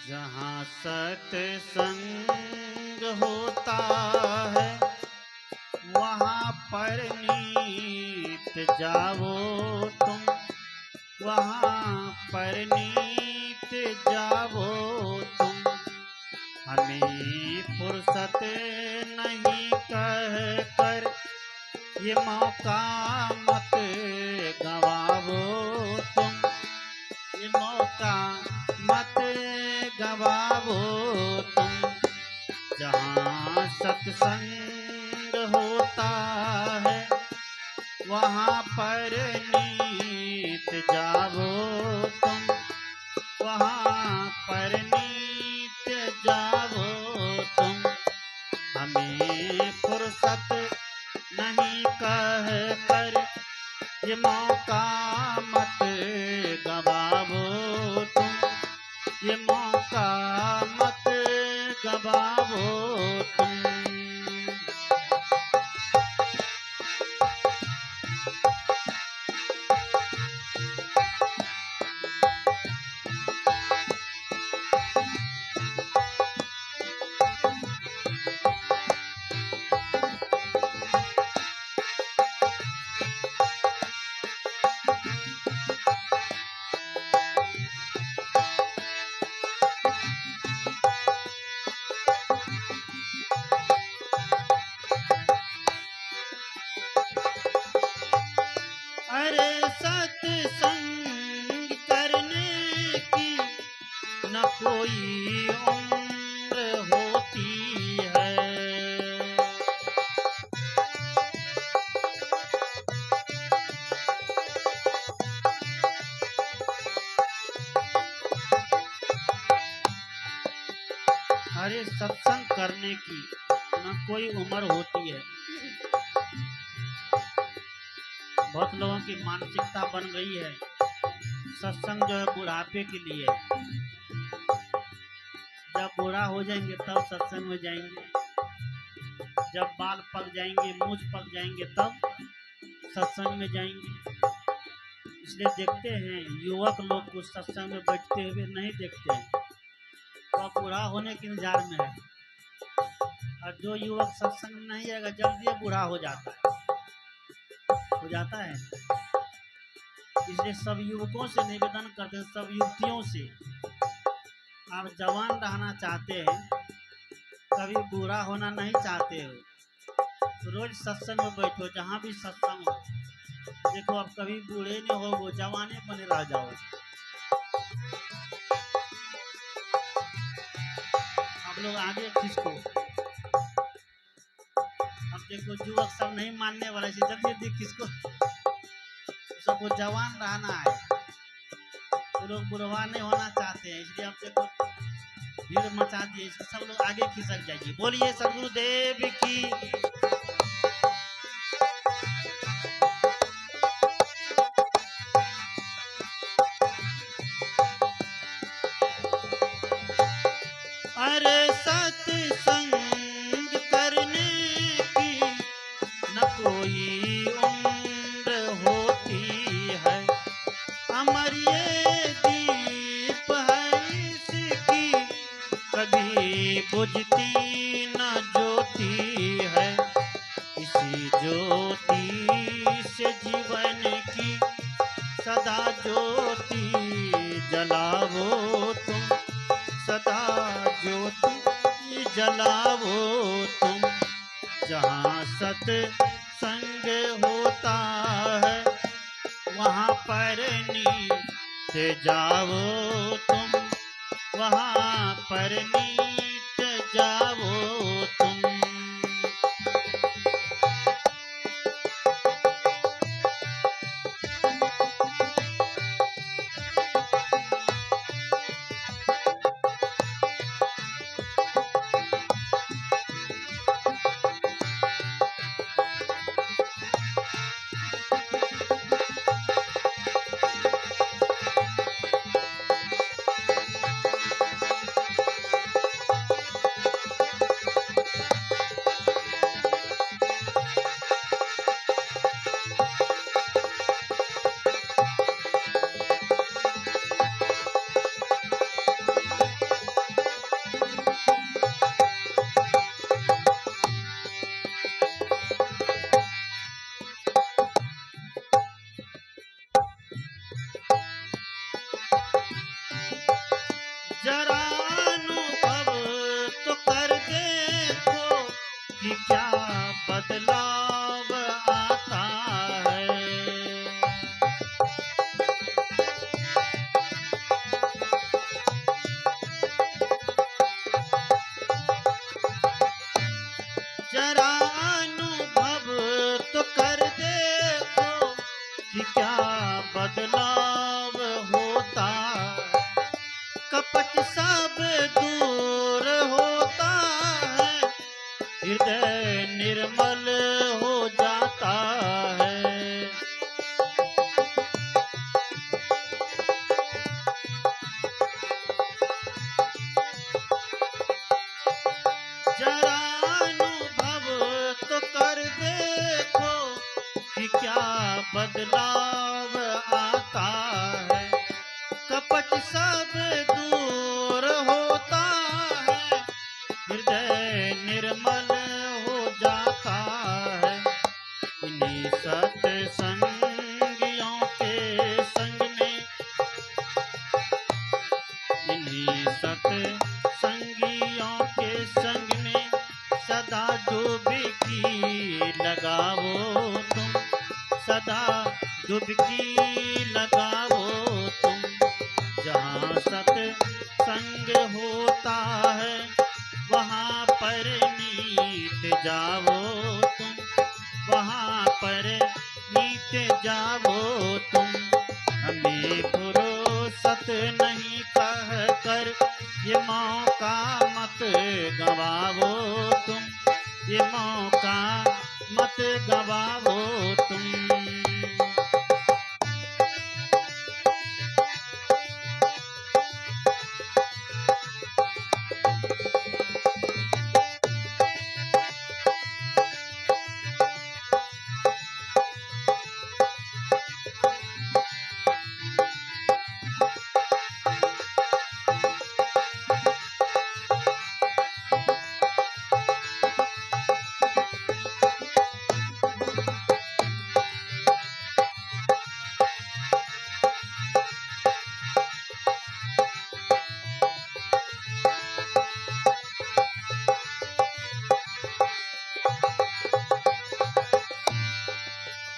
जहाँ सत्संग होता है वहाँ पर नीत जाओ तुम, वहाँ पर नीत जाओ तुम। हमें फुर्सत नहीं कह कर ये मौका मत गवाओ तुम, ये मौका मत गवाओ तुम। जहाँ सत्संग होता है वहाँ पर नीत जाओ तुम, वहाँ पर नीत जाओ तुम। हमें फुर्सत नहीं कह कर ये मौका मत गवाओ तुम, ये मौका मत गवाओ तुम। अरे सत्संग करने की न कोई उम्र होती है। अरे सत्संग करने की न कोई उम्र होती है। बहुत लोगों की मानसिकता बन गई है सत्संग जो है बुढ़ापे के लिए। जब बूढ़ा हो जाएंगे तब सत्संग में जाएंगे, जब बाल पक जाएंगे, मूछ पक जाएंगे तब सत्संग में जाएंगे। इसलिए देखते हैं युवक लोग को सत्संग में बैठते हुए नहीं देखते हैं, तो अब बूढ़ा होने के इंतजार में है। और जो युवक सत्संग में नहीं आएगा जल्दी बूढ़ा हो जाता है। इसलिए सब युवकों से निवेदन करते हैं, सब युवतियों से, आप जवान रहना चाहते हैं, कभी बूढ़ा होना नहीं चाहते हो, तो रोज सत्संग में बैठो। जहाँ भी सत्संग हो देखो, आप कभी बूढ़े नहीं हो, वो जवाने बने रह जाओ। आप लोग आगे खिसको। अब देखो युवक सब नहीं मानने वाले से जल्दी जल्दी खिसको, सबको जवान रहना है, तो लोग बुढ़वा नहीं होना चाहते हैं। इसलिए अब देखो भीड़ मचा दिए, सब लोग आगे खिसक जाइए। बोलिए सदगुरुदेव की। अरे सत्संग करने की न कोई उम्र होती है। अमर ये दीप है इसकी कभी बुझती न ज्योति है। इसी ज्योति से जीवन की सदा ज्योति जलाओ तुम, सदा ज्योति जलाओ तुम। जहाँ सत्संग होता है वहाँ पर नीत जाओ तुम, वहाँ पर नीत जाओ तुम। बदलाव आता है। जरा अनुभव तो कर देखो कि क्या बदलाव होता है। कपट सब दूर होता है, हृदय निर्मल हो जाता है। जरा अनुभव तो कर देखो कि क्या बदलाव आता है। कपट सब दूर होता है, हृदय निर्मल हो जाता है। इन्हीं सत्संगियों के संग में, इन्हीं सत्संगियों के संग में सदा डुबकी लगाओ तुम, सदा डुबकी लगाओ तुम। जहाँ सत्संग होता है वहाँ पर नीत जाओ तुम, वहाँ पर नीत जाओ तुम। हमें फुर्सत नहीं कह कर ये मौका मत गवाओ तुम, ये मौका मत गवाओ तुम।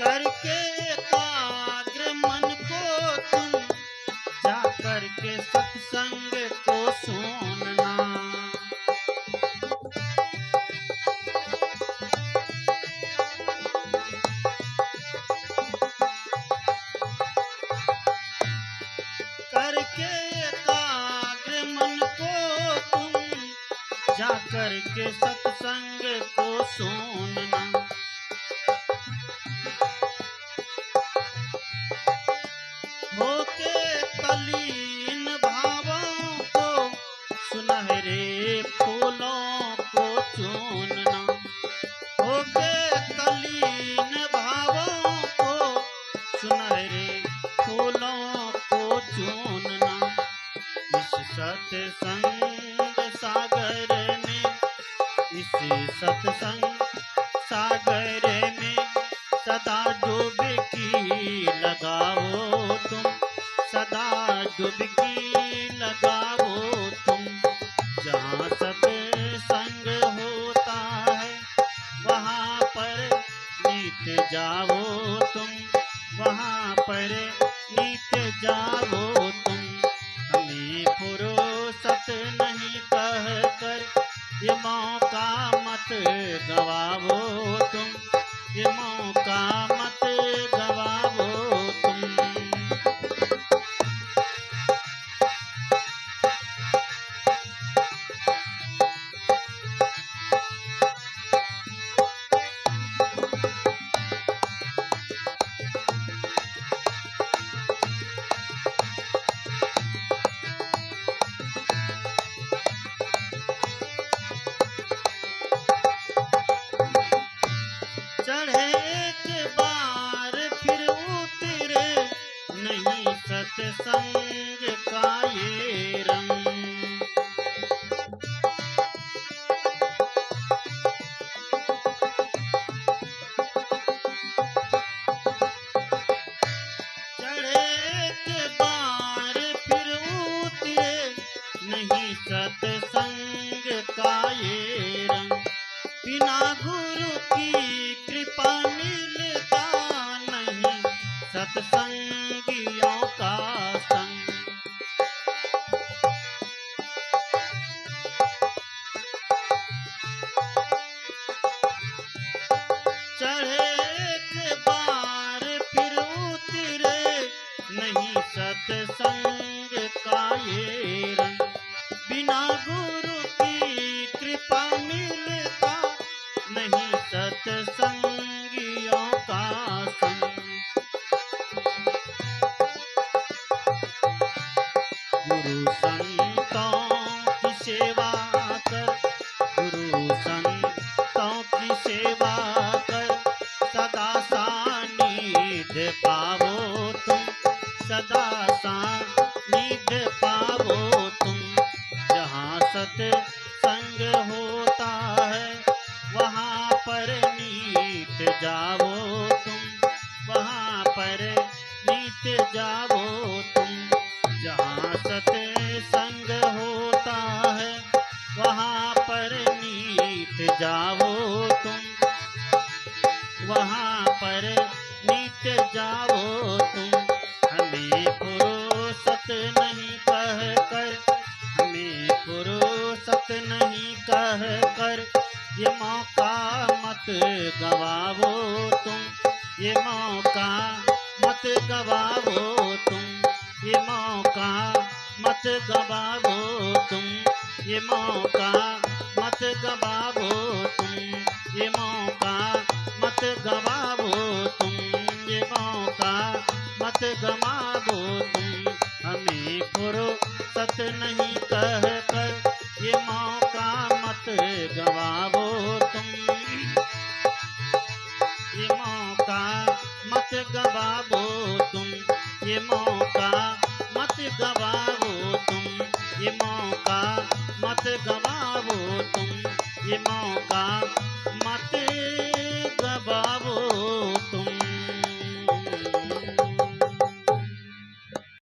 करके एकाग्र मन को तुम जा करके सत्संग को सुनना। करके एकाग्र मन को तुम जा करके सत्संग को सुनना। होके तलीन भावों को सुनहरे फूलों को चूनना। होके तलीन भावों को सुनहरे फूलों को चूनना। इस सत्संग सागर में, इस सत्संग सागर में सदा डुबकी लगाओ तुम, सदा डुबकी लगाओ तुम। जहाँ सत्संग होता है वहाँ पर नीत जाओ तुम, वहाँ पर नीत जाओ तुम। हमें फुर्सत नहीं कह कर ये मौका मत गवाओ तुम, ये मौका मत गवाओ तुम। चढ़े एक बार फिर उतरे नहीं सत्संग का ये रंग। चढ़े एक बार फिर उतरे नहीं सत्संग का ये रंग। बिना गुरु की सत्संगियों का संग। चढ़े एक बार फिर उतरे नहीं सत्संग का ये रंग। बिना गुरु की कृपा मिलता नहीं सत्संगियों का संग। गुरु संतों की सेवा कर, गुरु संतों की सेवा कर, सदा सानिध्य पावो तुम, सदा सानिध्य पावो तुम। जहाँ सत्संग होता है वहाँ पर नीत जाओ तुम, वहाँ पर नीत जाओ तुम। जहाँ सत्संग होता है वहाँ पर नीत जाओ तुम, वहाँ पर नीत जाओ तुम। हमें फुर्सत नहीं कह कर, हमें फुर्सत नहीं कह कर, ये मौका मत गवाओ तुम, ये मौका मत गवाओ तुम, ये मौका मत गवाओ तुम, ये मौका मत गवाओ तुम, ये मौका मत गवाओ तुम, ये मौका मत गवाओ तुम। हमें फुर्सत नहीं कह कर, ये मौका मत गवाओ तुम, ये मौका मत गवाओ तुम, ये मौका मत गवाओ तुम, ये मौका मत गवाओ तुम, ये मौका